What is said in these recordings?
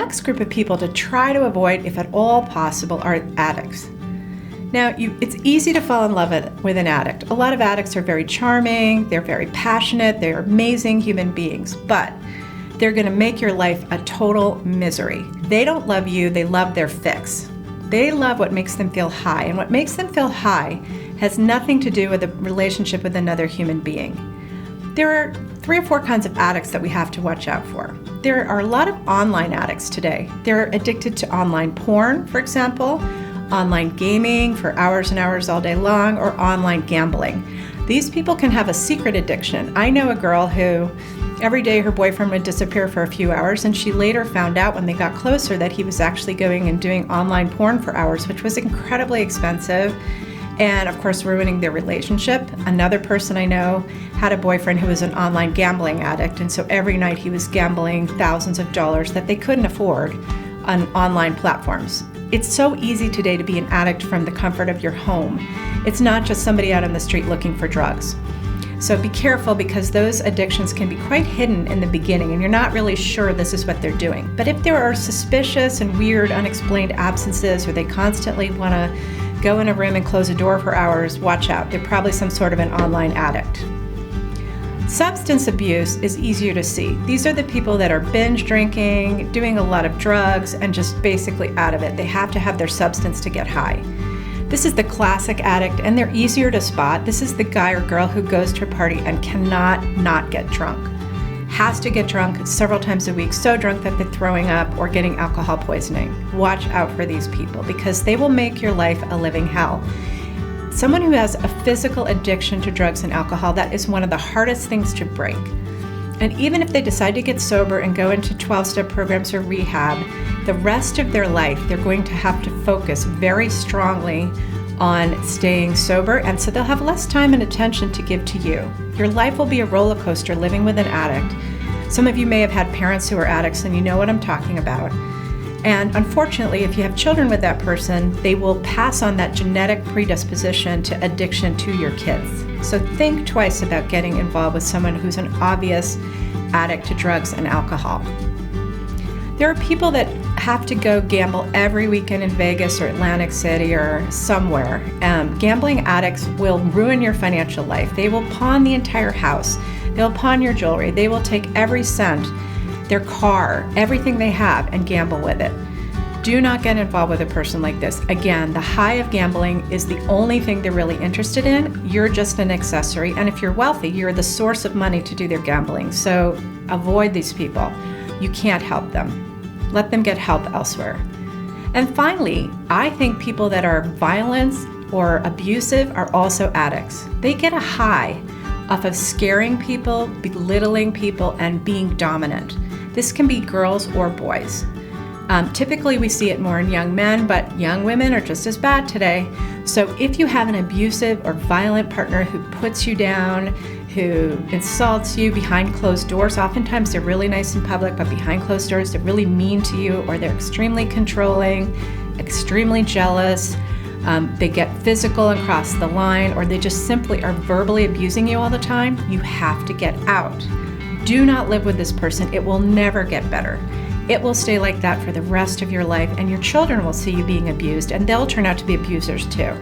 next group of people to try to avoid, if at all possible, are addicts. Now, it's easy to fall in love with an addict. A lot of addicts are very charming, they're very passionate, they're amazing human beings, but they're going to make your life a total misery. They don't love you, they love their fix. They love what makes them feel high, and what makes them feel high has nothing to do with a relationship with another human being. There are 3 or 4 kinds of addicts that we have to watch out for. There are a lot of online addicts today. They're addicted to online porn, for example, online gaming for hours and hours all day long, or online gambling. These people can have a secret addiction. I know a girl who every day her boyfriend would disappear for a few hours, and she later found out when they got closer that he was actually going and doing online porn for hours, which was incredibly expensive and, of course, ruining their relationship. Another person I know had a boyfriend who was an online gambling addict, and so every night he was gambling thousands of dollars that they couldn't afford on online platforms. It's so easy today to be an addict from the comfort of your home. It's not just somebody out on the street looking for drugs. So be careful, because those addictions can be quite hidden in the beginning and you're not really sure this is what they're doing. But if there are suspicious and weird unexplained absences, or they constantly want to go in a room and close a door for hours, watch out. They're probably some sort of an online addict. Substance abuse is easier to see. These are the people that are binge drinking, doing a lot of drugs, and just basically out of it. They have to have their substance to get high. This is the classic addict, and they're easier to spot. This is the guy or girl who goes to a party and cannot not get drunk. Has to get drunk several times a week, so drunk that they're throwing up or getting alcohol poisoning. Watch out for these people, because they will make your life a living hell. Someone who has a physical addiction to drugs and alcohol, that is one of the hardest things to break. And even if they decide to get sober and go into 12-step programs or rehab, the rest of their life, they're going to have to focus very strongly on staying sober, and so they'll have less time and attention to give to you. Your life will be a roller coaster living with an addict. Some of you may have had parents who are addicts, and you know what I'm talking about. And unfortunately, if you have children with that person, they will pass on that genetic predisposition to addiction to your kids. So think twice about getting involved with someone who's an obvious addict to drugs and alcohol. There are people that have to go gamble every weekend in Vegas or Atlantic City or somewhere. Gambling addicts will ruin your financial life. They will pawn the entire house. They'll pawn your jewelry. They will take every cent, their car, everything they have, and gamble with it. Do not get involved with a person like this. Again, the high of gambling is the only thing they're really interested in. You're just an accessory. And if you're wealthy, you're the source of money to do their gambling. So avoid these people. You can't help them. Let them get help elsewhere. And finally, I think people that are violent or abusive are also addicts. They get a high off of scaring people, belittling people, and being dominant. This can be girls or boys. Typically we see it more in young men, but young women are just as bad today. So if you have an abusive or violent partner who puts you down, who insults you behind closed doors, oftentimes they're really nice in public, but behind closed doors they're really mean to you, or they're extremely controlling, extremely jealous, they get physical and cross the line, or they just simply are verbally abusing you all the time, you have to get out. Do not live with this person. It will never get better. It will stay like that for the rest of your life, and your children will see you being abused, and they'll turn out to be abusers too.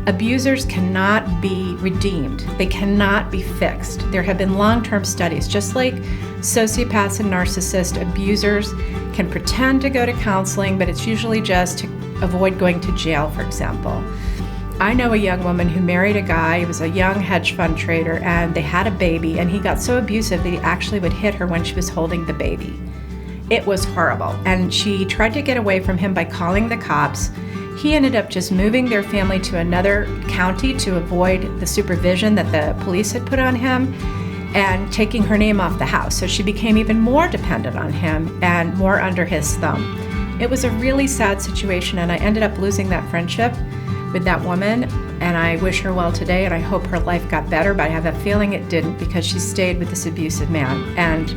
Abusers cannot be redeemed. They cannot be fixed. There have been long-term studies, just like sociopaths and narcissists, abusers can pretend to go to counseling, but it's usually just to avoid going to jail, for example. I know a young woman who married a guy. He was a young hedge fund trader, and they had a baby, and he got so abusive that he actually would hit her when she was holding the baby. It was horrible, and she tried to get away from him by calling the cops. He ended up just moving their family to another county to avoid the supervision that the police had put on him, and taking her name off the house. So she became even more dependent on him and more under his thumb. It was a really sad situation, and I ended up losing that friendship with that woman, and I wish her well today, and I hope her life got better, but I have a feeling it didn't, because she stayed with this abusive man. And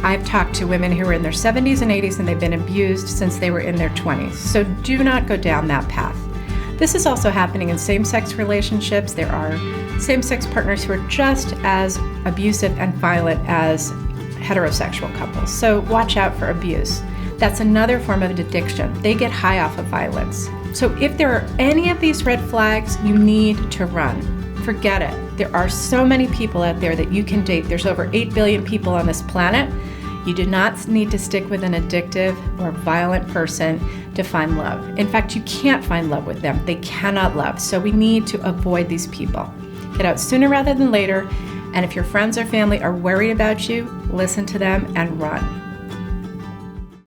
I've talked to women who are in their 70s and 80s, and they've been abused since they were in their 20s. So do not go down that path. This is also happening in same-sex relationships. There are same-sex partners who are just as abusive and violent as heterosexual couples. So watch out for abuse. That's another form of addiction. They get high off of violence. So if there are any of these red flags, you need to run. Forget it. There are so many people out there that you can date. There's over 8 billion people on this planet. You do not need to stick with an addictive or violent person to find love. In fact, you can't find love with them. They cannot love. So we need to avoid these people. Get out sooner rather than later. And if your friends or family are worried about you, listen to them and run.